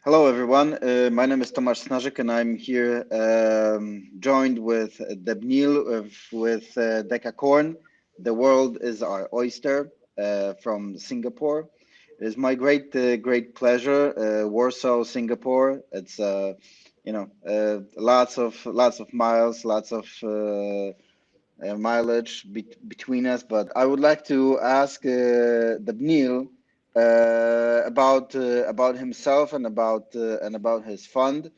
Hello, everyone. My name is Tomasz Snazyk, and I'm here joined with Debneel with Decacorn. The world is our oyster from Singapore. It is my great pleasure. Warsaw, Singapore. It's lots of miles, lots of mileage between us. But I would like to ask Debneel about himself and about his fund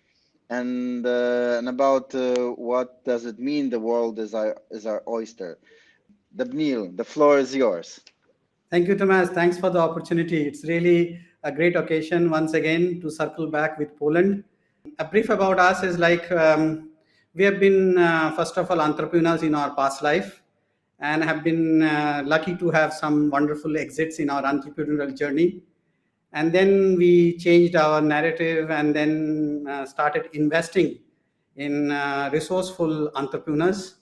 and about what does it mean the world is our oyster. Debneel, the floor is yours. Thank you, Tomasz. Thanks for the opportunity. It's really a great occasion once again to circle back with Poland. A brief about us is we have been, first of all, entrepreneurs in our past life and have been lucky to have some wonderful exits in our entrepreneurial journey. And then we changed our narrative and then started investing in resourceful entrepreneurs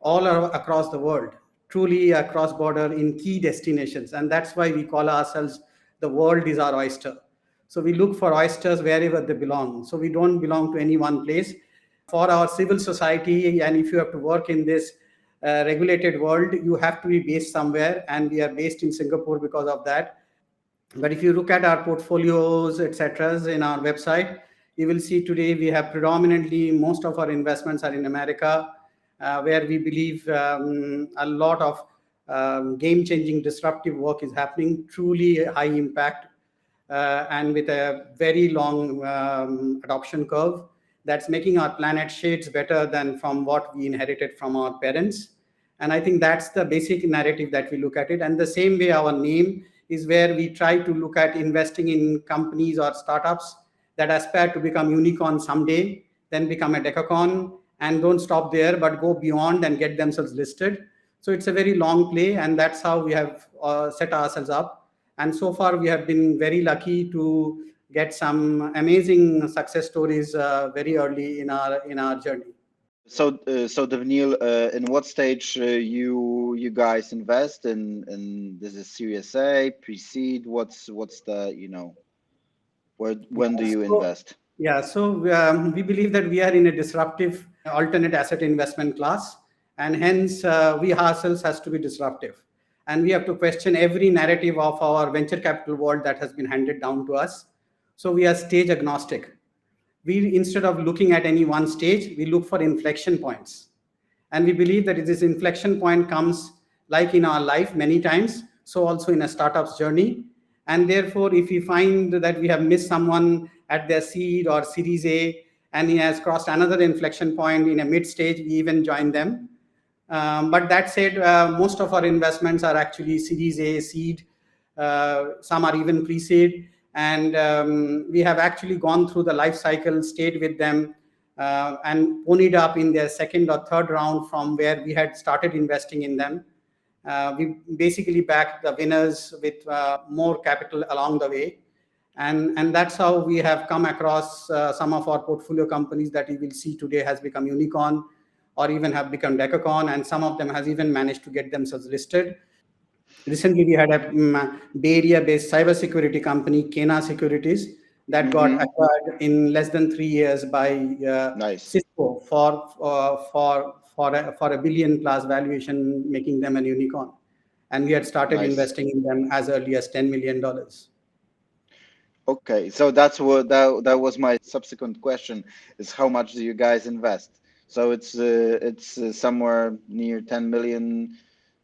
across the world, truly across border in key destinations. And that's why we call ourselves the world is our oyster. So we look for oysters wherever they belong. So we don't belong to any one place. For our civil society, and if you have to work in this regulated world, you have to be based somewhere. And we are based in Singapore because of that. But if you look at our portfolios, etc., in our website, you will see today we have predominantly most of our investments are in America, where we believe a lot of game-changing disruptive work is happening, truly high impact, and with a very long adoption curve that's making our planet shades better than from what we inherited from our parents. And I think that's the basic narrative that we look at it. And the same way our name is where we try to look at investing in companies or startups that aspire to become unicorn someday, then become a decacorn, and don't stop there, but go beyond and get themselves listed. So it's a very long play, and that's how we have set ourselves up. And so far, we have been very lucky to get some amazing success stories very early in our journey. So Debneel, in what stage you guys invest in this is Series A, pre-seed? What's the when do you invest? We believe that we are in a disruptive alternate asset investment class, and hence we ourselves has to be disruptive, and we have to question every narrative of our venture capital world that has been handed down to us. So we are stage agnostic. We, instead of looking at any one stage, we look for inflection points, and we believe that this inflection point comes like in our life many times, so also in a startup's journey. And therefore, if we find that we have missed someone at their seed or series A, and he has crossed another inflection point in a mid stage, we even join them. But that said, most of our investments are actually series A, seed, some are even pre-seed. And we have actually gone through the life cycle, stayed with them, and ponied up in their second or third round from where we had started investing in them. We basically backed the winners with more capital along the way. And that's how we have come across some of our portfolio companies that you will see today has become unicorn or even have become decacorn, and some of them has even managed to get themselves listed. Recently, we had a Bay Area-based cybersecurity company, Kena Securities, that got acquired in less than 3 years by Nice. Cisco for $1 billion plus valuation, making them a unicorn. And we had started Nice. investing in them as early as $10 million. Okay, so that was my subsequent question: is how much do you guys invest? So it's somewhere near $10 million,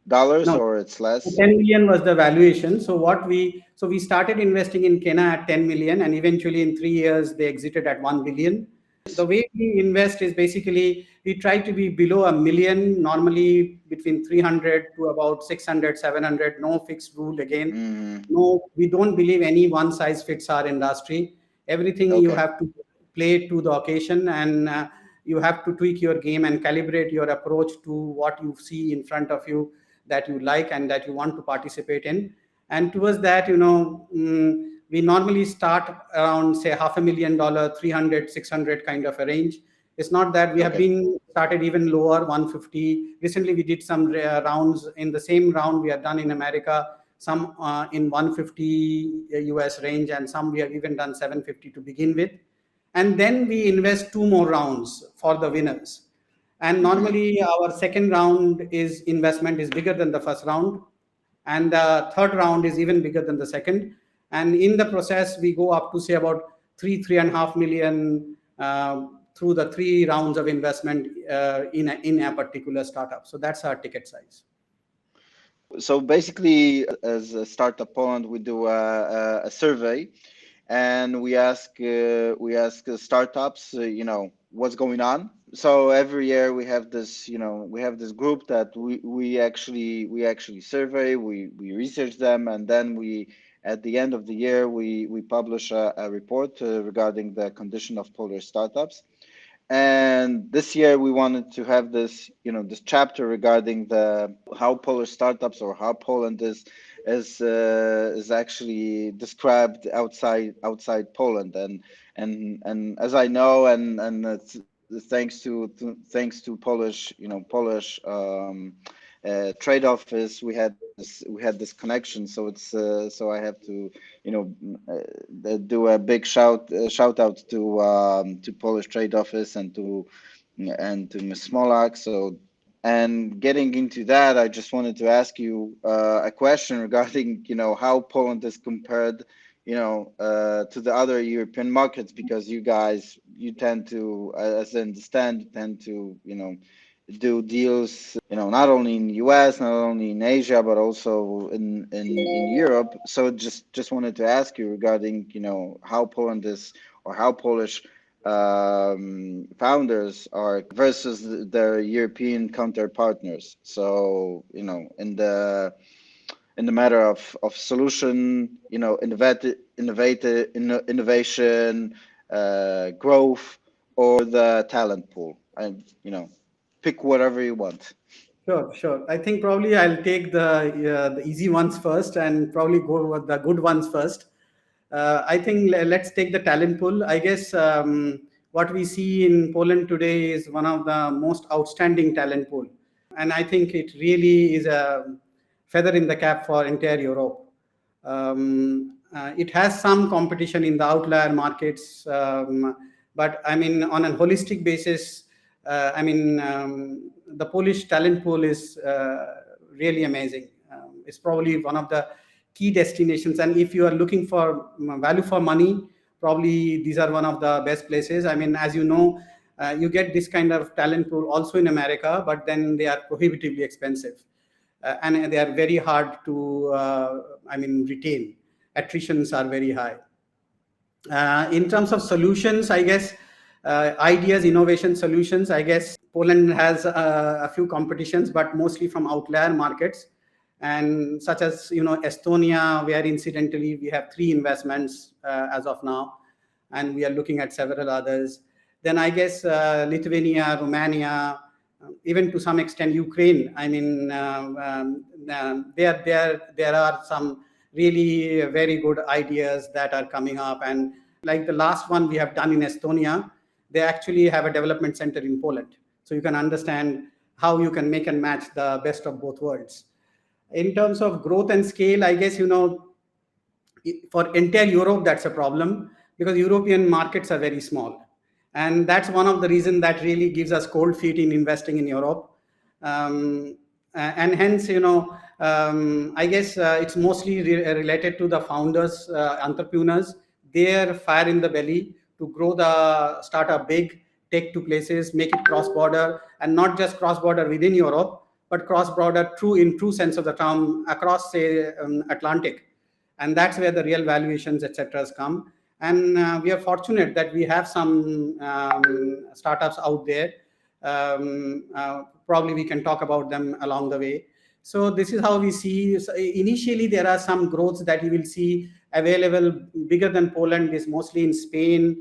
No, or it's less? 10 million was the valuation. So we started investing in Kena at 10 million, and eventually in 3 years they exited at 1 billion. The way we invest is basically we try to be below a million, normally between 300 to about 600, 700, no fixed rule again. No, we don't believe any one size fits our industry. Everything you Okay. have to play to the occasion, and you have to tweak your game and calibrate your approach to what you see in front of you that you like and that you want to participate in. And towards that, we normally start around, say, $500,000, 300, 600 kind of a range. It's not that we have Okay. been started even lower, 150. Recently, we did some rounds. In the same round we have done in America, some in 150 US range, and some we have even done 750 to begin with. And then we invest 2 more rounds for the winners. And normally our second round is investment is bigger than the first round, and the third round is even bigger than the second. And in the process, we go up to say about 3.5 million through the 3 rounds of investment in a particular startup. So that's our ticket size. So basically, as a Startup Poland, we do a survey, and we ask startups, what's going on. So every year we have this, this group that we actually survey, we research them, and then we, at the end of the year, we publish a report regarding the condition of Polish startups. And this year we wanted to have this, this chapter regarding how Polish startups, or how Poland is actually described outside Poland. And as I know, and it's thanks to Polish trade office, we had this connection. So it's so I have to do a big shout out to Polish trade office and to Ms. Smolak. So, and getting into that, I just wanted to ask you a question regarding how Poland is compared to the other European markets, because you tend to, as I understand, do deals, not only in the US, not only in Asia, but also in Europe. So just wanted to ask you regarding, how Poland is, or how Polish founders are versus their European counterpartners. So, in the matter of solution, innovation, growth, or the talent pool, and pick whatever you want. Sure. I think probably I'll take the easy ones first, and probably go with the good ones first. I think let's take the talent pool. I guess what we see in Poland today is one of the most outstanding talent pool, and I think it really is a feather in the cap for entire Europe. It has some competition in the outlier markets, but I mean, on a holistic basis, the Polish talent pool is really amazing. It's probably one of the key destinations, and if you are looking for value for money, probably these are one of the best places. I mean, as you know, you get this kind of talent pool also in America, but then they are prohibitively expensive, and they are very hard to retain. Attritions are very high. In terms of solutions, I guess, ideas, innovation solutions, I guess Poland has a few competitions, but mostly from outlier markets, and such as Estonia, where incidentally we have 3 investments as of now, and we are looking at several others. Then I guess Lithuania, Romania, even to some extent Ukraine. I mean, there are some really very good ideas that are coming up, and like the last one we have done in Estonia, they actually have a development center in Poland. So you can understand how you can make and match the best of both worlds. In terms of growth and scale, I guess, for entire Europe, that's a problem, because European markets are very small. And that's one of the reasons that really gives us cold feet in investing in Europe. And hence, I guess it's mostly related to the founders, entrepreneurs, their fire in the belly to grow the startup big, take to places, make it cross-border, and not just cross-border within Europe, but cross-border in true sense of the term across, say, Atlantic. And that's where the real valuations, etc. come. And we are fortunate that we have some startups out there. Probably we can talk about them along the way. So this is how we see. So initially, there are some growths that you will see available bigger than Poland, is mostly in Spain,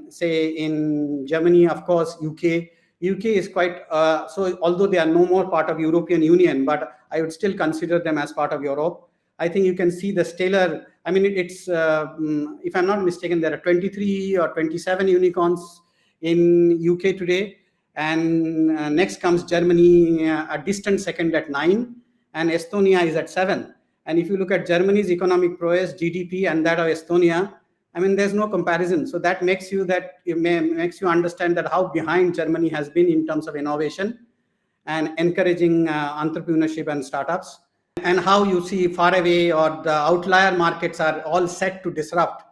say in Germany, of course, UK. UK is quite, so although they are no more part of European Union, but I would still consider them as part of Europe. I think you can see the stellar, I mean, it's, if I'm not mistaken, there are 23 or 27 unicorns in UK today. And next comes Germany, a distant second at 9, and Estonia is at 7. And if you look at Germany's economic prowess, GDP, and that of Estonia, I mean, there's no comparison. So that makes you understand that how behind Germany has been in terms of innovation and encouraging entrepreneurship and startups, and how you see far away or the outlier markets are all set to disrupt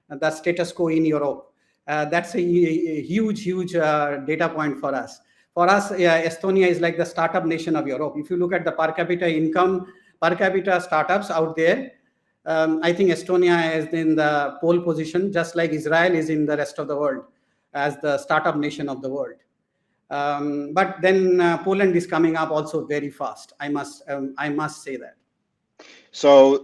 the status quo in Europe. That's a huge data point for us. For us, Estonia is like the startup nation of Europe. If you look at the per capita startups out there, I think Estonia is in the pole position, just like Israel is in the rest of the world as the startup nation of the world. But then Poland is coming up also very fast. I must say that. So,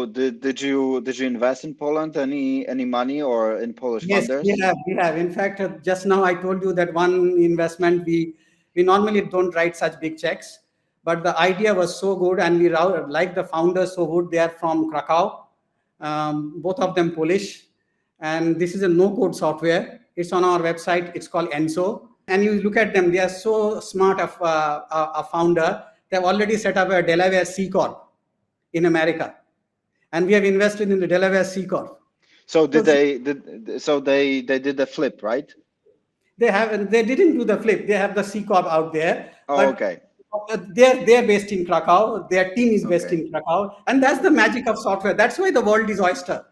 did you invest in Poland any money or in Polish funders? Yes, we have. In fact, just now I told you that one investment we normally don't write such big checks, but the idea was so good, and we like the founders so good. They are from Krakow, both of them Polish, and this is a no-code software. It's on our website. It's called Enso, and you look at them. They are so smart. Of a founder, they have already set up a Delaware C Corp in America, and we have invested in the Delaware C Corp. So they did the flip, right? They didn't do the flip. They have the C Corp out there. Oh, okay. They're based in Krakow. Their team is based in Krakow, and that's the magic of software. That's why the world is oyster.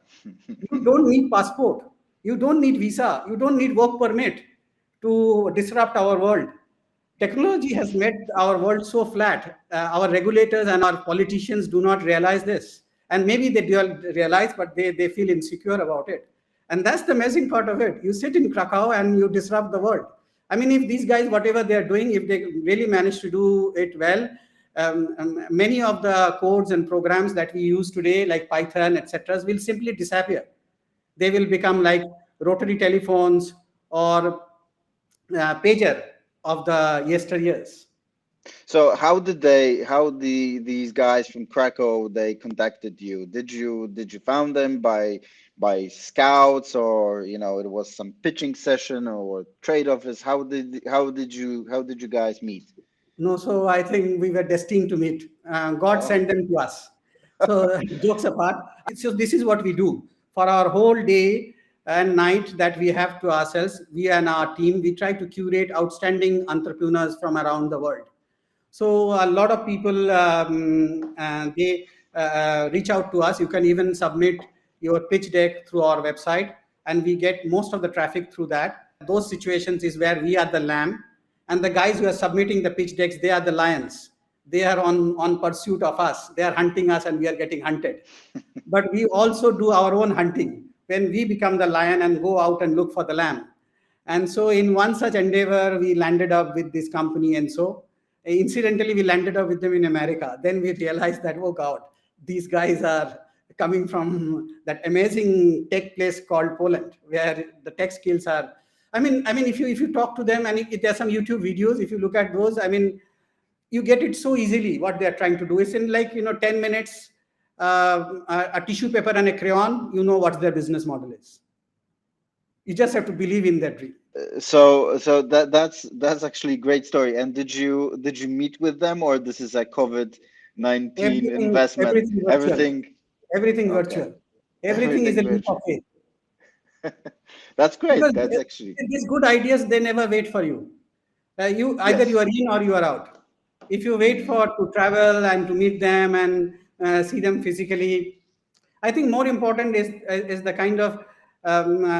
You don't need passport. You don't need visa. You don't need work permit to disrupt our world. Technology has made our world so flat. Our regulators and our politicians do not realize this. And maybe they do realize, but they feel insecure about it. And that's the amazing part of it. You sit in Krakow and you disrupt the world. I mean, if these guys, whatever they're doing, if they really manage to do it well, many of the codes and programs that we use today, like Python, etc., will simply disappear. They will become like rotary telephones or pager of the yesteryears. So how these guys from Krakow, they contacted you? Did you found them by scouts, or it was some pitching session or trade office? How did you guys meet? No, so I think we were destined to meet. God sent them to us. So jokes apart, so this is what we do for our whole day and night that we have to ourselves. We and our team, we try to curate outstanding entrepreneurs from around the world. So a lot of people, they reach out to us. You can even submit your pitch deck through our website, and we get most of the traffic through that. Those situations is where we are the lamb, and the guys who are submitting the pitch decks, they are the lions. They are on pursuit of us. They are hunting us, and we are getting hunted. But we also do our own hunting when we become the lion and go out and look for the lamb. And so in one such endeavor, we landed up with this company. And so incidentally, we landed up with them in America. Then we realized that, oh God, these guys are coming from that amazing tech place called Poland, where the tech skills are. I mean, if you talk to them, and if there's some YouTube videos, if you look at those, I mean, you get it so easily what they're trying to do. It's in 10 minutes, a tissue paper and a crayon, you know what their business model is. You just have to believe in their dream. So that's actually a great story. And did you meet with them, or this is a COVID-19 investment? Everything virtual. Everything is a leap of faith. That's great. Because that's actually these good ideas, they never wait for you. You either you are in or you are out. If you wait to travel and to meet them and see them physically, I think more important is the kind of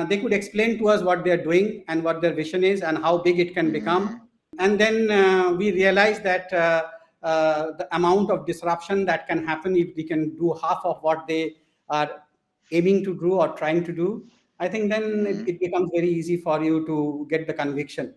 they could explain to us what they're doing and what their vision is and how big it can become. And then we realize that the amount of disruption that can happen if we can do half of what they are aiming to do or trying to do, I think then it becomes very easy for you to get the conviction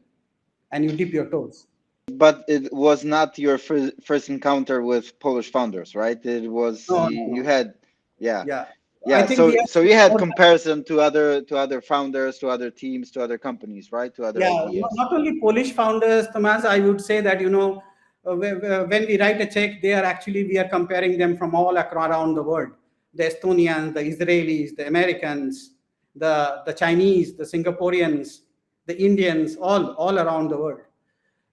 and you dip your toes. But it was not your first encounter with Polish founders, right? It was you had, yeah. I think so you had comparison to other founders, to other teams, to other companies, right? To other ideas. Not only Polish founders, Tomasz. I would say that when we write a check, we are comparing them from all around the world: the Estonians, the Israelis, the Americans, the Chinese, the Singaporeans, the Indians, all around the world.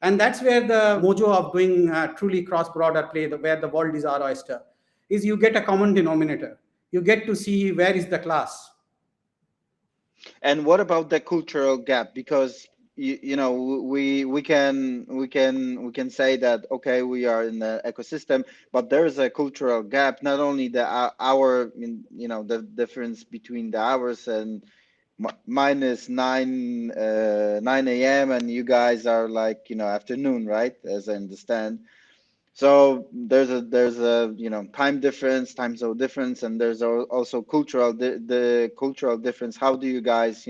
And that's where the mojo of doing truly cross-border play, where the world is our oyster. is you get a common denominator. You get to see where is the class. And what about the cultural gap? Because we can say that, okay, we are in the ecosystem, but there is a cultural gap. Not only the hour, the difference between the hours, and mine is 9 a.m. and you guys are like afternoon, right? As I understand. So there's a time difference, time zone difference, and there's also the cultural difference. How do you guys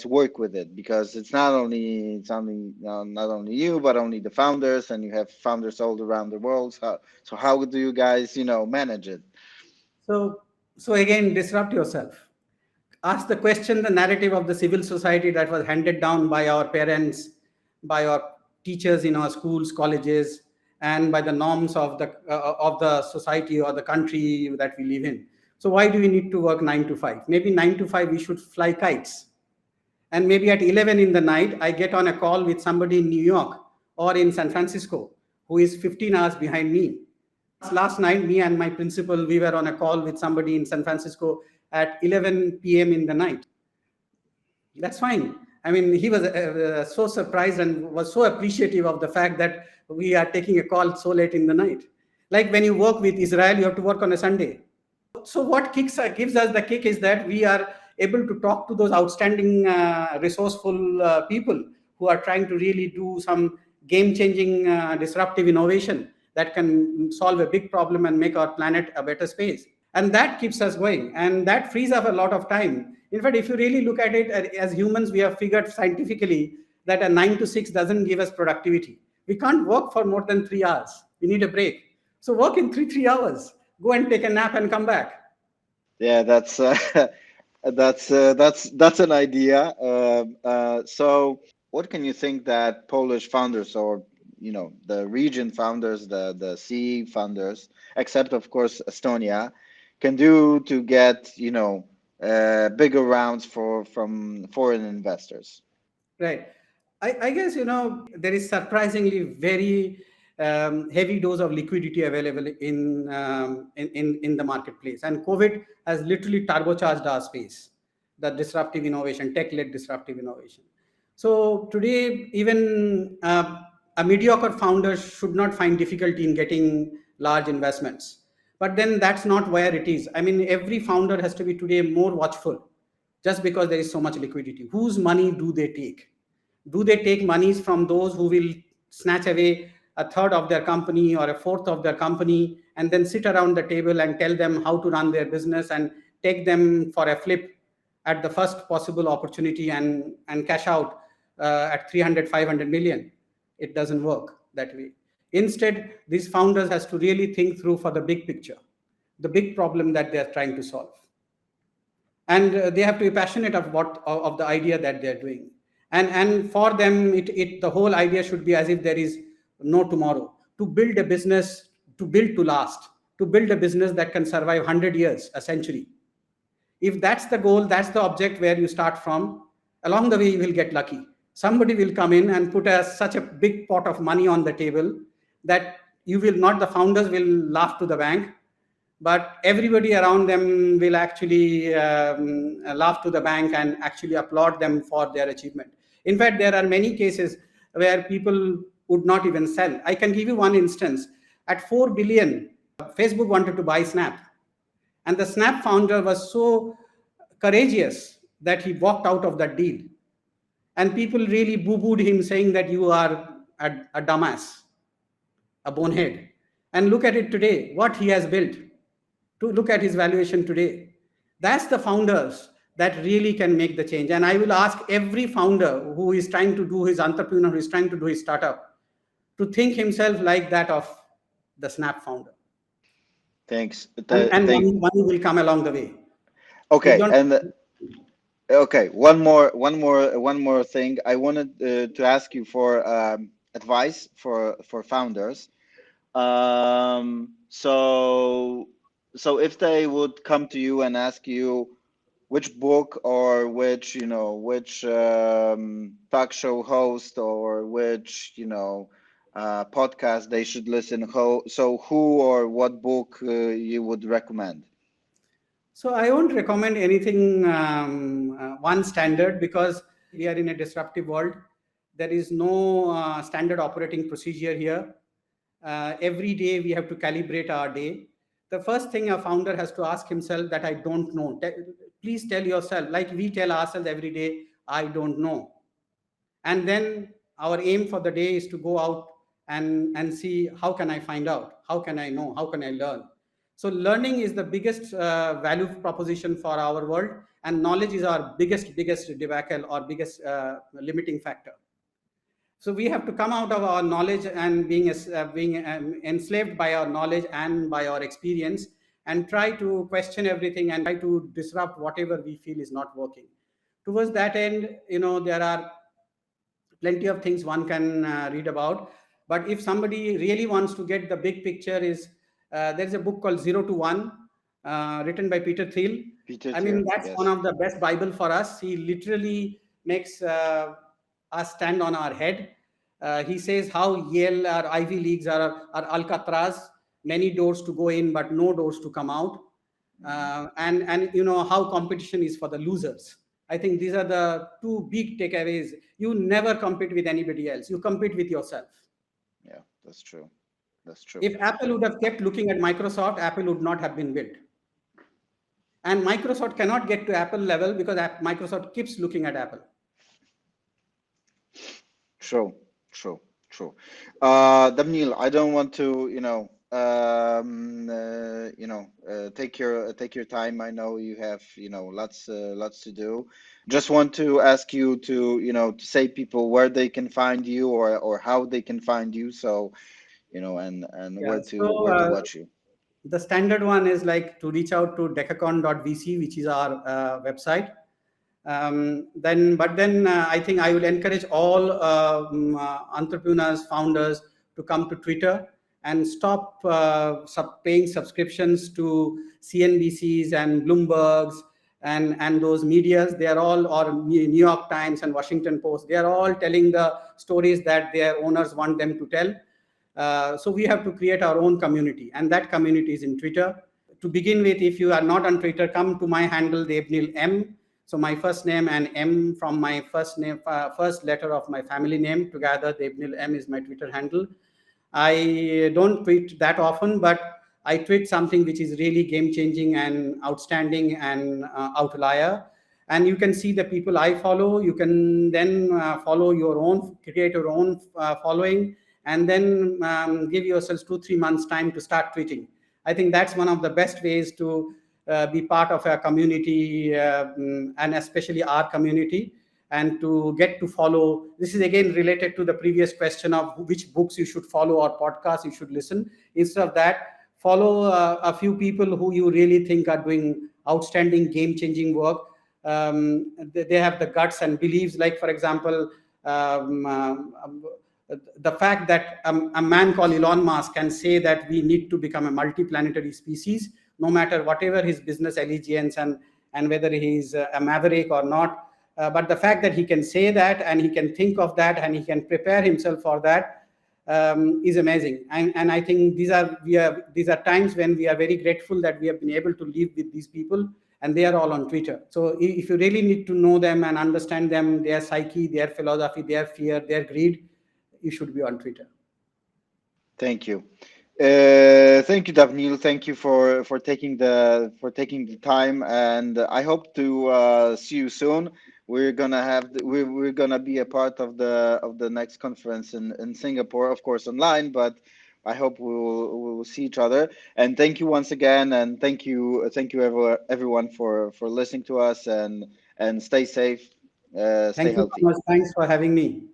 work with it? Because it's not only you, but only the founders, and you have founders all around the world. So how do you guys manage it? So again, disrupt yourself. Ask the question, the narrative of the civil society that was handed down by our parents, by our teachers in our schools, colleges, and by the norms of the society or the country that we live in. So why do we need to work 9 to 5? Maybe 9 to 5 we should fly kites, and maybe at 11 in the night I get on a call with somebody in New York or in San Francisco who is 15 hours behind me. Last night, me and my principal, we were on a call with somebody in San Francisco at 11 p.m. in the night. That's fine. I mean, he was so surprised and was so appreciative of the fact that we are taking a call so late in the night. Like when you work with Israel, you have to work on a Sunday. So what gives us the kick is that we are able to talk to those outstanding, resourceful people who are trying to really do some game-changing, disruptive innovation that can solve a big problem and make our planet a better space. And that keeps us going, and that frees up a lot of time. In fact, if you really look at it, as humans, we have figured scientifically that a 9 to 6 doesn't give us productivity. We can't work for more than 3 hours. We need a break. So work in 3 hours. Go and take a nap and come back. Yeah, that's an idea. So what can you think that Polish founders, or the region founders, the CE founders, except of course Estonia, can do to get bigger rounds from foreign investors? Right. I guess, there is surprisingly very heavy dose of liquidity available in the marketplace. And COVID has literally turbocharged our space, the disruptive innovation, tech-led disruptive innovation. So today, even a mediocre founder should not find difficulty in getting large investments. But then that's not where it is. I mean, every founder has to be today more watchful just because there is so much liquidity. Whose money do they take? Do they take monies from those who will snatch away a third of their company or a fourth of their company and then sit around the table and tell them how to run their business and take them for a flip at the first possible opportunity and cash out at 300, 500 million? It doesn't work that way. Instead, these founders has to really think through for the big picture, the big problem that they're trying to solve. And they have to be passionate of the idea that they're doing. And for them, the whole idea should be as if there is no tomorrow. To build a business, to build to last, to build a business that can survive 100 years, a century. If that's the goal, that's the object where you start from, along the way you will get lucky. Somebody will come in and put such a big pot of money on the table that the founders will laugh to the bank, but everybody around them will actually laugh to the bank and actually applaud them for their achievement. In fact, there are many cases where people would not even sell. I can give you one instance. At 4 billion, Facebook wanted to buy Snap. And the Snap founder was so courageous that he walked out of that deal. And people really boo-booed him, saying that you are a dumbass, a bonehead. And look at it today, what he has built. To look at his valuation today. That's the founders that really can make the change. And I will ask every founder who is trying to do his entrepreneur, who is trying to do his startup, to think himself like that of the Snap founder. Thanks. And money will come along the way. Okay, okay. One more thing. I wanted to ask you for advice for founders. So if they would come to you and ask you which book or which talk show host or which podcast they should listen. Who or what book you would recommend? So I won't recommend anything one standard, because we are in a disruptive world. There is no standard operating procedure here. Every day we have to calibrate our day. The first thing a founder has to ask himself that I don't know. Please tell yourself, like we tell ourselves every day, I don't know. And then our aim for the day is to go out and see, how can I find out? How can I know? How can I learn? So learning is the biggest value proposition for our world, and knowledge is our biggest debacle or biggest limiting factor. So we have to come out of our knowledge and being enslaved by our knowledge and by our experience, and try to question everything and try to disrupt whatever we feel is not working. Towards that end, there are plenty of things one can read about. But if somebody really wants to get the big picture, there's a book called 0 to 1, written by Peter Thiel. I mean, that's yes. one of the best Bible for us. He literally makes us stand on our head. He says how Yale or Ivy Leagues are Alcatraz, many doors to go in, but no doors to come out. And how competition is for the losers. I think these are the two big takeaways. You never compete with anybody else. You compete with yourself. Yeah, that's true. That's true. If Apple would have kept looking at Microsoft, Apple would not have been built. And Microsoft cannot get to Apple level because Microsoft keeps looking at Apple. True. Debneel, I don't want to, take your time. I know you have, lots to do. Just want to ask you to, to say people where they can find you or how they can find you. So, and where to watch you. The standard one is like to reach out to decacorn.vc, which is our website. Then I think I will encourage all entrepreneurs, founders to come to Twitter and stop paying subscriptions to CNBCs and Bloombergs and those medias. They are all, or New York Times and Washington Post, they are all telling the stories that their owners want them to tell. So we have to create our own community, and that community is in Twitter. To begin with, if you are not on Twitter, come to my handle, Debneel M. So my first name and M from my first letter of my family name together, Debneel M is my Twitter handle. I don't tweet that often, but I tweet something which is really game-changing and outstanding and outlier. And you can see the people I follow. You can then follow your own, create your own following, and then give yourselves 2-3 months time to start tweeting. I think that's one of the best ways to be part of a community, and especially our community, and to get to follow. This is again related to the previous question of which books you should follow or podcasts you should listen. Instead of that, follow a few people who you really think are doing outstanding, game-changing work. They have the guts and beliefs. Like, for example, the fact that a man called Elon Musk can say that we need to become a multi-planetary species, no matter whatever his business allegiance and whether he's a maverick or not. But the fact that he can say that and he can think of that and he can prepare himself for that is amazing. And I think these are times when we are very grateful that we have been able to live with these people, and they are all on Twitter. So if you really need to know them and understand them, their psyche, their philosophy, their fear, their greed, you should be on Twitter. Thank you. Thank you, Debneel. Thank you for taking the time, and I hope to see you soon. We're gonna be a part of the next conference in Singapore, of course online, but I hope we will see each other. And thank you once again, and thank you everyone for listening to us, and stay safe, stay healthy. Tomasz. Thanks for having me.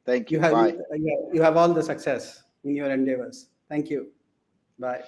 Thank you. Bye. Bye. You have all the success in your endeavors. Thank you. Bye.